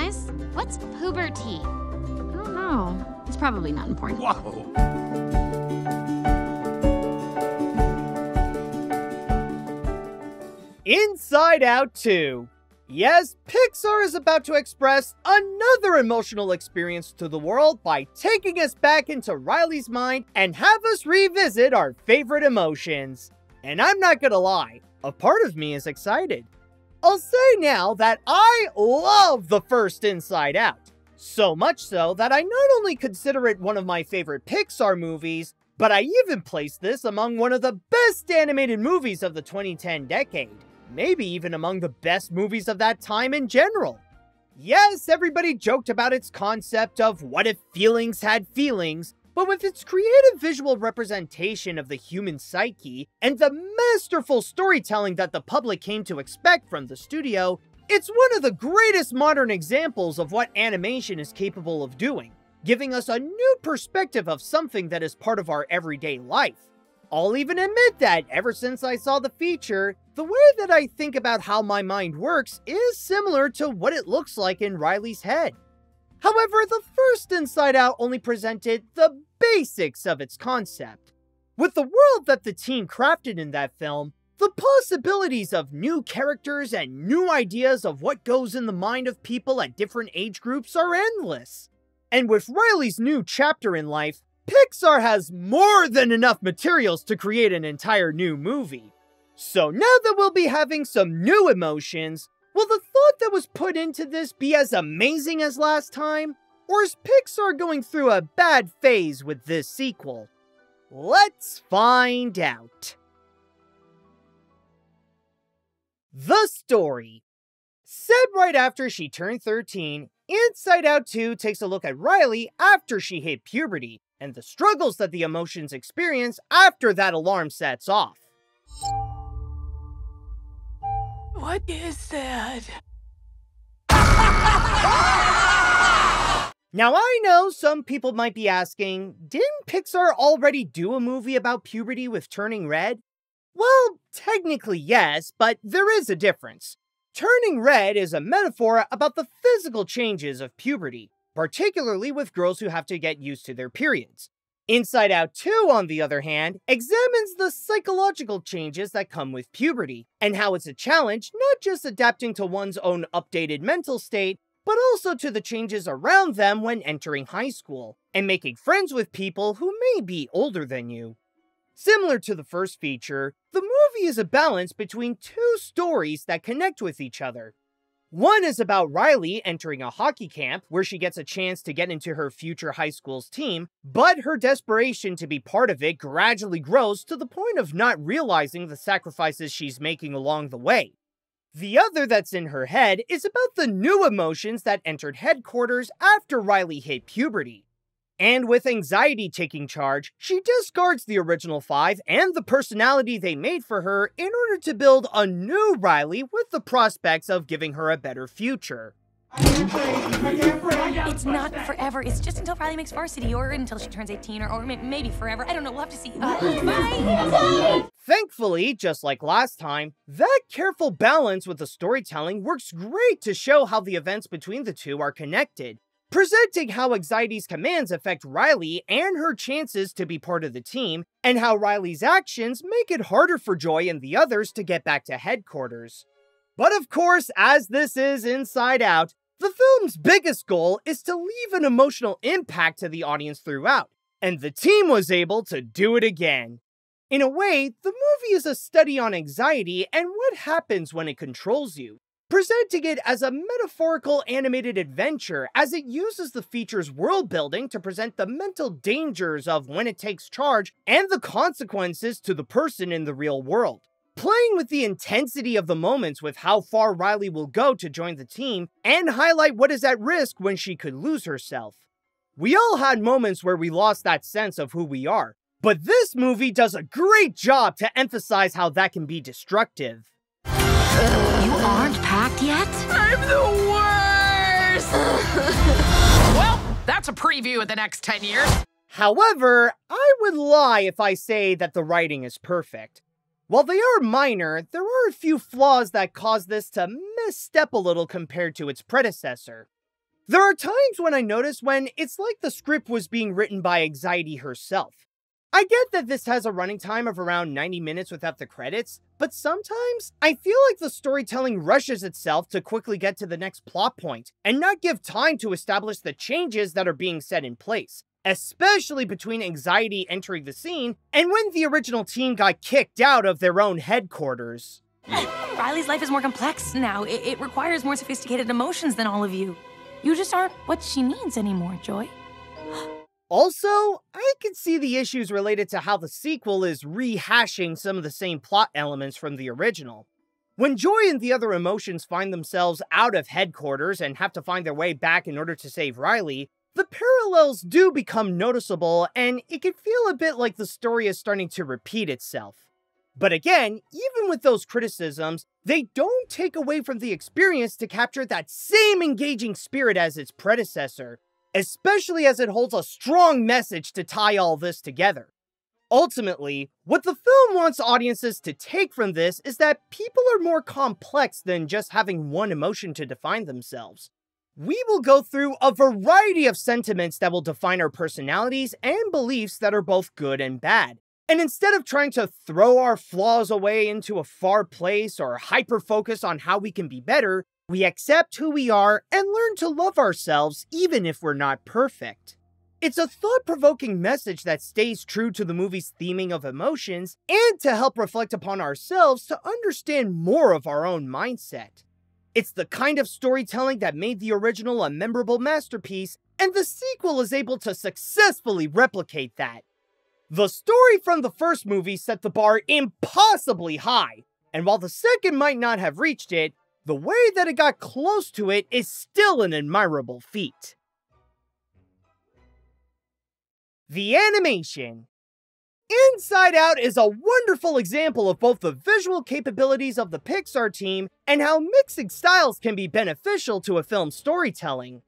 Guys, what's puberty? I don't know. It's probably not important. Whoa! Inside Out 2. Yes, Pixar is about to express another emotional experience to the world by taking us back into Riley's mind and have us revisit our favorite emotions. And I'm not gonna lie, a part of me is excited. I'll say now that I love the first Inside Out. So much so that I not only consider it one of my favorite Pixar movies, but I even place this among one of the best animated movies of the 2010 decade. Maybe even among the best movies of that time in general. Yes, everybody joked about its concept of what if feelings had feelings, but with its creative visual representation of the human psyche and the masterful storytelling that the public came to expect from the studio, it's one of the greatest modern examples of what animation is capable of doing, giving us a new perspective of something that is part of our everyday life. I'll even admit that ever since I saw the feature, the way that I think about how my mind works is similar to what it looks like in Riley's head. However, the first Inside Out only presented the basics of its concept. With the world that the team crafted in that film, the possibilities of new characters and new ideas of what goes in the mind of people at different age groups are endless. And with Riley's new chapter in life, Pixar has more than enough materials to create an entire new movie. So now that we'll be having some new emotions, will the thought that was put into this be as amazing as last time? Or is Pixar going through a bad phase with this sequel? Let's find out. The story. Set right after she turned 13, Inside Out 2 takes a look at Riley after she hit puberty, and the struggles that the emotions experience after that alarm sets off. What is that? Now I know some people might be asking, didn't Pixar already do a movie about puberty with Turning Red? Well, technically yes, but there is a difference. Turning Red is a metaphor about the physical changes of puberty, particularly with girls who have to get used to their periods. Inside Out 2, on the other hand, examines the psychological changes that come with puberty, and how it's a challenge not just adapting to one's own updated mental state, but also to the changes around them when entering high school, and making friends with people who may be older than you. Similar to the first feature, the movie is a balance between two stories that connect with each other. One is about Riley entering a hockey camp where she gets a chance to get into her future high school's team, but her desperation to be part of it gradually grows to the point of not realizing the sacrifices she's making along the way. The other that's in her head is about the new emotions that entered headquarters after Riley hit puberty. And with anxiety taking charge, she discards the original 5 and the personality they made for her in order to build a new Riley with the prospects of giving her a better future. It's not forever. It's just until Riley makes varsity or until she turns 18 or maybe forever. I don't know. We'll have to see. Bye! Thankfully, just like last time, that careful balance with the storytelling works great to show how the events between the two are connected, presenting how anxiety's commands affect Riley and her chances to be part of the team, and how Riley's actions make it harder for Joy and the others to get back to headquarters. But of course, as this is Inside Out, the film's biggest goal is to leave an emotional impact to the audience throughout, and the team was able to do it again. In a way, the movie is a study on anxiety and what happens when it controls you, presenting it as a metaphorical animated adventure as it uses the feature's world building to present the mental dangers of when it takes charge and the consequences to the person in the real world. Playing with the intensity of the moments with how far Riley will go to join the team and highlight what is at risk when she could lose herself. We all had moments where we lost that sense of who we are, but this movie does a great job to emphasize how that can be destructive. You aren't packed yet? I'm the worst! Well, that's a preview of the next 10 years. However, I would lie if I say that the writing is perfect. While they are minor, there are a few flaws that cause this to misstep a little compared to its predecessor. There are times when I notice when it's like the script was being written by Anxiety herself. I get that this has a running time of around 90 minutes without the credits, but sometimes I feel like the storytelling rushes itself to quickly get to the next plot point and not give time to establish the changes that are being set in place, especially between Anxiety entering the scene and when the original team got kicked out of their own headquarters. Riley's life is more complex now. It requires more sophisticated emotions than all of you. You just aren't what she needs anymore, Joy. Also, I can see the issues related to how the sequel is rehashing some of the same plot elements from the original. When Joy and the other emotions find themselves out of headquarters and have to find their way back in order to save Riley, the parallels do become noticeable and it can feel a bit like the story is starting to repeat itself. But again, even with those criticisms, they don't take away from the experience to capture that same engaging spirit as its predecessor, especially as it holds a strong message to tie all this together. Ultimately, what the film wants audiences to take from this is that people are more complex than just having one emotion to define themselves. We will go through a variety of sentiments that will define our personalities and beliefs that are both good and bad. And instead of trying to throw our flaws away into a far place or hyper-focus on how we can be better, we accept who we are and learn to love ourselves even if we're not perfect. It's a thought-provoking message that stays true to the movie's theming of emotions and to help reflect upon ourselves to understand more of our own mindset. It's the kind of storytelling that made the original a memorable masterpiece, and the sequel is able to successfully replicate that. The story from the first movie set the bar impossibly high, and while the second might not have reached it, the way that it got close to it is still an admirable feat. The animation. Inside Out is a wonderful example of both the visual capabilities of the Pixar team and how mixing styles can be beneficial to a film's storytelling.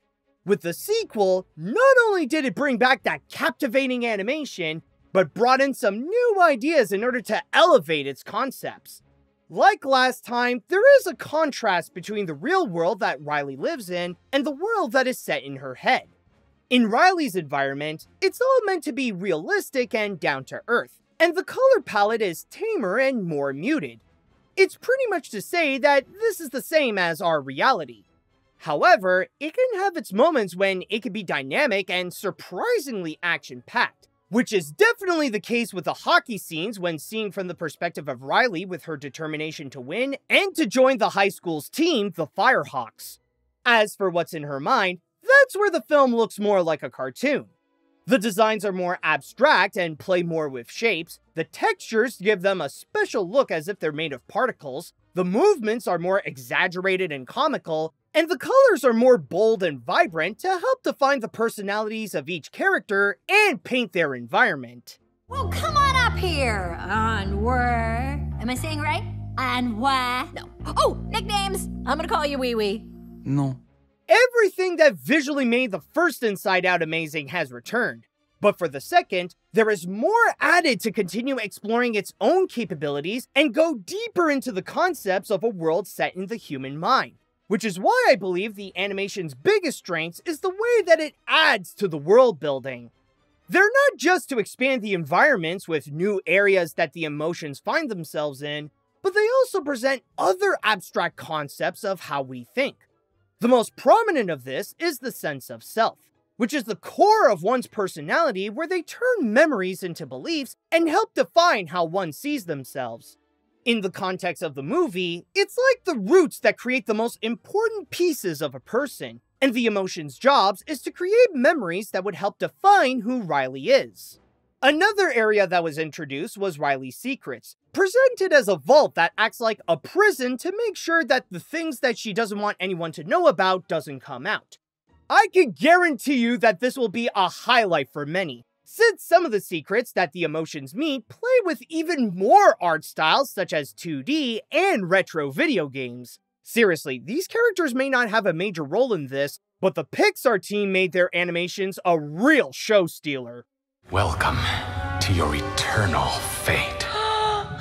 With the sequel, not only did it bring back that captivating animation, but brought in some new ideas in order to elevate its concepts. Like last time, there is a contrast between the real world that Riley lives in and the world that is set in her head. In Riley's environment, it's all meant to be realistic and down to earth, and the color palette is tamer and more muted. It's pretty much to say that this is the same as our reality. However, it can have its moments when it can be dynamic and surprisingly action-packed, which is definitely the case with the hockey scenes when seen from the perspective of Riley with her determination to win and to join the high school's team, the Firehawks. As for what's in her mind, that's where the film looks more like a cartoon. The designs are more abstract and play more with shapes, the textures give them a special look as if they're made of particles, the movements are more exaggerated and comical, and the colors are more bold and vibrant to help define the personalities of each character and paint their environment. Well, come on up here. Am I saying right? No. Oh, nicknames. I'm gonna call you Wee Wee. No. Everything that visually made the first Inside Out amazing has returned. But for the second, there is more added to continue exploring its own capabilities and go deeper into the concepts of a world set in the human mind. Which is why I believe the animation's biggest strength is the way that it adds to the world building. They're not just to expand the environments with new areas that the emotions find themselves in, but they also present other abstract concepts of how we think. The most prominent of this is the sense of self, which is the core of one's personality where they turn memories into beliefs and help define how one sees themselves. In the context of the movie, it's like the roots that create the most important pieces of a person, and the emotion's jobs is to create memories that would help define who Riley is. Another area that was introduced was Riley's secrets, presented as a vault that acts like a prison to make sure that the things that she doesn't want anyone to know about doesn't come out. I can guarantee you that this will be a highlight for many, since some of the secrets that the emotions meet play with even more art styles such as 2D and retro video games. Seriously, these characters may not have a major role in this, but the Pixar team made their animations a real show stealer. Welcome to your eternal fate.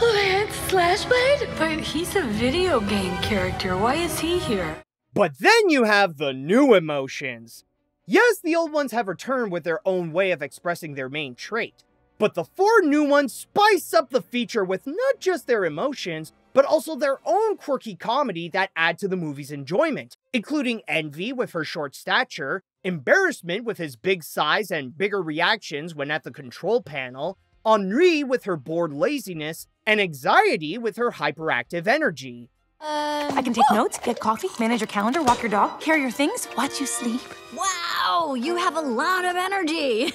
Lance Slashblade? But he's a video game character. Why is he here? But then you have the new emotions. Yes, the old ones have returned with their own way of expressing their main trait, but the 4 new ones spice up the feature with not just their emotions, but also their own quirky comedy that add to the movie's enjoyment, including Envy with her short stature, Embarrassment with his big size and bigger reactions when at the control panel, Henri with her bored laziness, and Anxiety with her hyperactive energy. I can take notes, get coffee, manage your calendar, walk your dog, carry your things, watch you sleep. Wow, you have a lot of energy.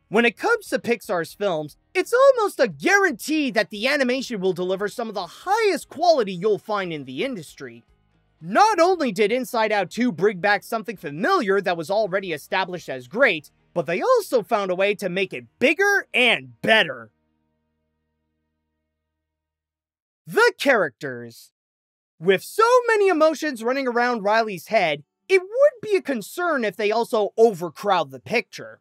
When it comes to Pixar's films, it's almost a guarantee that the animation will deliver some of the highest quality you'll find in the industry. Not only did Inside Out 2 bring back something familiar that was already established as great, but they also found a way to make it bigger and better. The characters. With so many emotions running around Riley's head, it would be a concern if they also overcrowd the picture.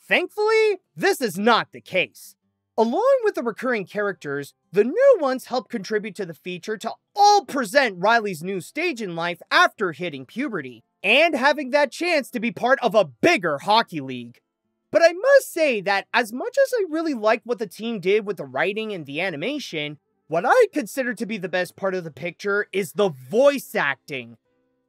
Thankfully, this is not the case. Along with the recurring characters, the new ones help contribute to the feature to all present Riley's new stage in life after hitting puberty, and having that chance to be part of a bigger hockey league. But I must say that as much as I really liked what the team did with the writing and the animation, what I consider to be the best part of the picture is the voice acting.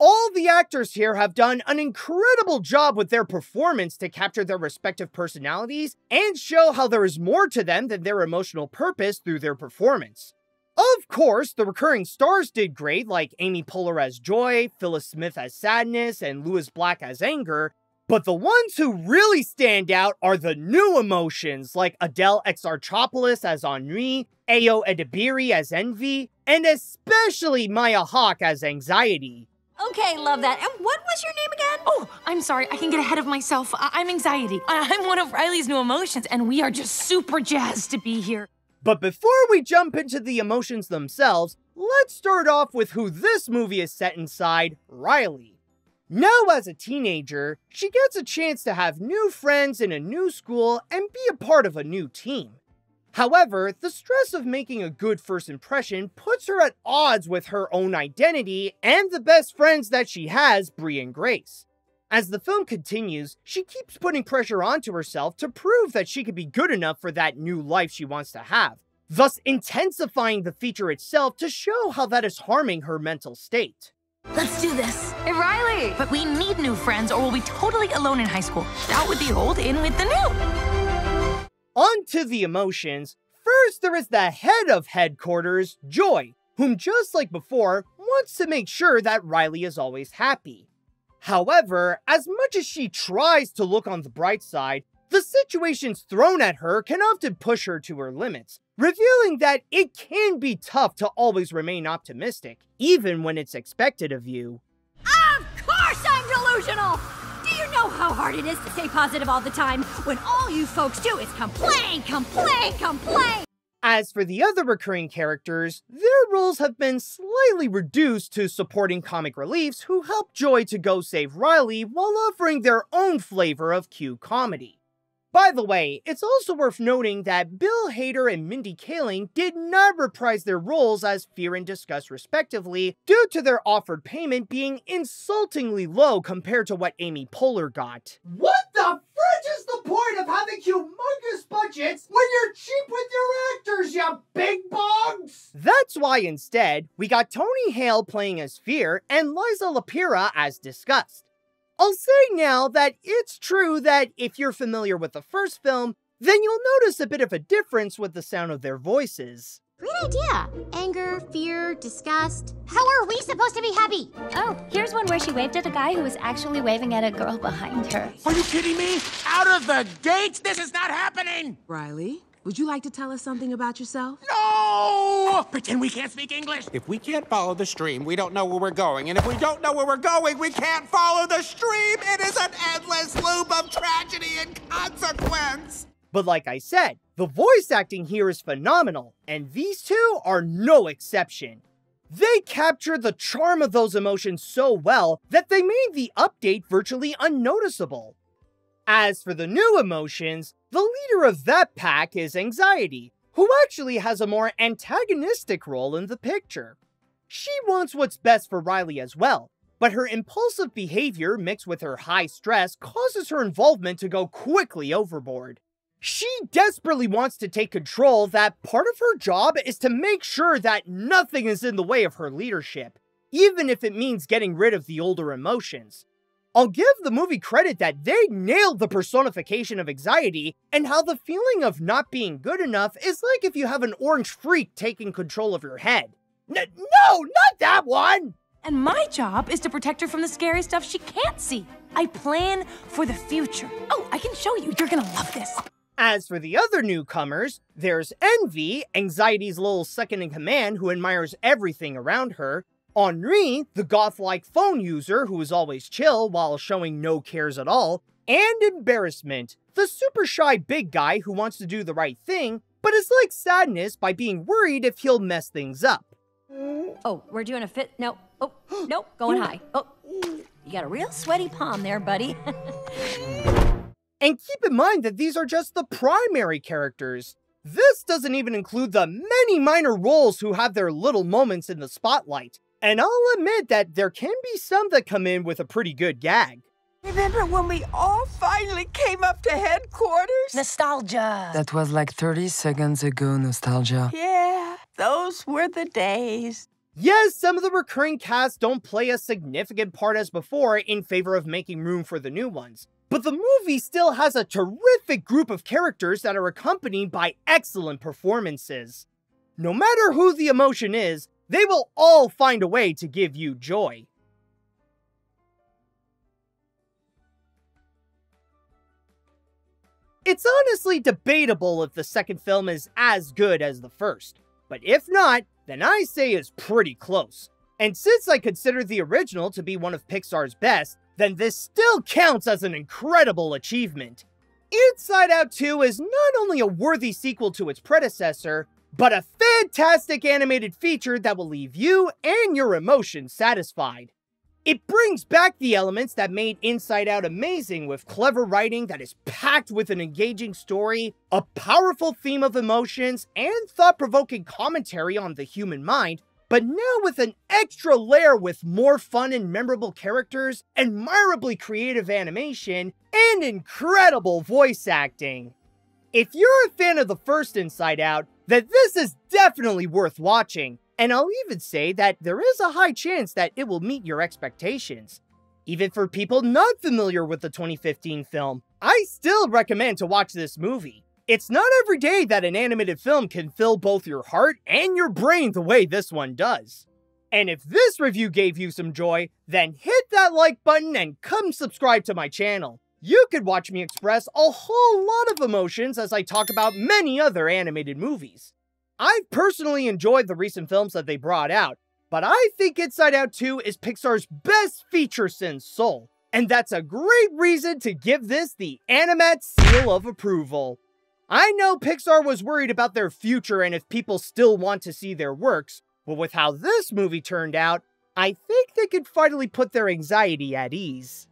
All the actors here have done an incredible job with their performance to capture their respective personalities and show how there is more to them than their emotional purpose through their performance. Of course, the recurring stars did great, like Amy Poehler as Joy, Phyllis Smith as Sadness, and Louis Black as Anger, but the ones who really stand out are the new emotions, like Adele Exarchopoulos as Henri, Ayo Edebiri as Envy, and especially Maya Hawke as Anxiety. Okay, love that. And what was your name again? Oh, I'm sorry, I can get ahead of myself. I'm Anxiety. I'm one of Riley's new emotions, and we are just super jazzed to be here. But before we jump into the emotions themselves, let's start off with who this movie is set inside, Riley. Now as a teenager, she gets a chance to have new friends in a new school and be a part of a new team. However, the stress of making a good first impression puts her at odds with her own identity and the best friends that she has, Bree and Grace. As the film continues, she keeps putting pressure onto herself to prove that she can be good enough for that new life she wants to have, thus intensifying the feature itself to show how that is harming her mental state. Let's do this. Hey, Riley! But we need new friends or we'll be totally alone in high school. Out with the old, in with the new. On to the emotions. First, there is the head of headquarters, Joy, whom just like before, wants to make sure that Riley is always happy. However, as much as she tries to look on the bright side, the situations thrown at her can often push her to her limits, revealing that it can be tough to always remain optimistic, even when it's expected of you. Of course I'm delusional! Do you know how hard it is to stay positive all the time when all you folks do is complain, complain, complain? As for the other recurring characters, their roles have been slightly reduced to supporting comic reliefs who help Joy to go save Riley while offering their own flavor of cute comedy. By the way, it's also worth noting that Bill Hader and Mindy Kaling did not reprise their roles as Fear and Disgust respectively due to their offered payment being insultingly low compared to what Amy Poehler got. What the fridge is the point of having humongous budgets when you're cheap with your actors, you big bugs? That's why instead, we got Tony Hale playing as Fear and Liza Lapira as Disgust. I'll say now that it's true that if you're familiar with the first film, then you'll notice a bit of a difference with the sound of their voices. Great idea. Anger, fear, disgust. How are we supposed to be happy? Oh, here's one where she waved at a guy who was actually waving at a girl behind her. Are you kidding me? Out of the gates? This is not happening! Riley, would you like to tell us something about yourself? No! Pretend we can't speak English. If we can't follow the stream, we don't know where we're going. And if we don't know where we're going, we can't follow the stream. It is an endless loop of tragedy and consequence. But like I said, the voice acting here is phenomenal, and these two are no exception. They captured the charm of those emotions so well that they made the update virtually unnoticeable. As for the new emotions, the leader of that pack is Anxiety, who actually has a more antagonistic role in the picture. She wants what's best for Riley as well, but her impulsive behavior mixed with her high stress causes her involvement to go quickly overboard. She desperately wants to take control that part of her job is to make sure that nothing is in the way of her leadership, even if it means getting rid of the older emotions. I'll give the movie credit that they nailed the personification of anxiety and how the feeling of not being good enough is like if you have an orange freak taking control of your head. No, not that one! And my job is to protect her from the scary stuff she can't see. I plan for the future. Oh, I can show you. You're gonna love this. As for the other newcomers, there's Envy, anxiety's little second-in-command who admires everything around her, Henri, the goth-like phone user who is always chill while showing no cares at all, and Embarrassment, the super shy big guy who wants to do the right thing, but is like Sadness by being worried if he'll mess things up. Oh, we're doing a fit. No. Oh, nope. Going high. Oh, you got a real sweaty palm there, buddy. And keep in mind that these are just the primary characters. This doesn't even include the many minor roles who have their little moments in the spotlight. And I'll admit that there can be some that come in with a pretty good gag. Remember when we all finally came up to headquarters? Nostalgia. That was like 30 seconds ago, nostalgia. Yeah, those were the days. Yes, some of the recurring casts don't play a significant part as before in favor of making room for the new ones. But the movie still has a terrific group of characters that are accompanied by excellent performances. No matter who the emotion is, they will all find a way to give you joy. It's honestly debatable if the second film is as good as the first, but if not, then I say it's pretty close. And since I consider the original to be one of Pixar's best, then this still counts as an incredible achievement. Inside Out 2 is not only a worthy sequel to its predecessor, but a fantastic animated feature that will leave you and your emotions satisfied. It brings back the elements that made Inside Out amazing with clever writing that is packed with an engaging story, a powerful theme of emotions, and thought-provoking commentary on the human mind, but now with an extra layer with more fun and memorable characters, admirably creative animation, and incredible voice acting. If you're a fan of the first Inside Out, then this is definitely worth watching, and I'll even say that there is a high chance that it will meet your expectations. Even for people not familiar with the 2015 film, I still recommend to watch this movie. It's not every day that an animated film can fill both your heart and your brain the way this one does. And if this review gave you some joy, then hit that like button and come subscribe to my channel. You could watch me express a whole lot of emotions as I talk about many other animated movies. I've personally enjoyed the recent films that they brought out, but I think Inside Out 2 is Pixar's best feature since Soul, and that's a great reason to give this the Animat seal of approval. I know Pixar was worried about their future and if people still want to see their works, but with how this movie turned out, I think they could finally put their anxiety at ease.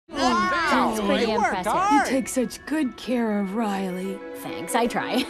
That's pretty impressive. You take such good care of Riley. Thanks, I try.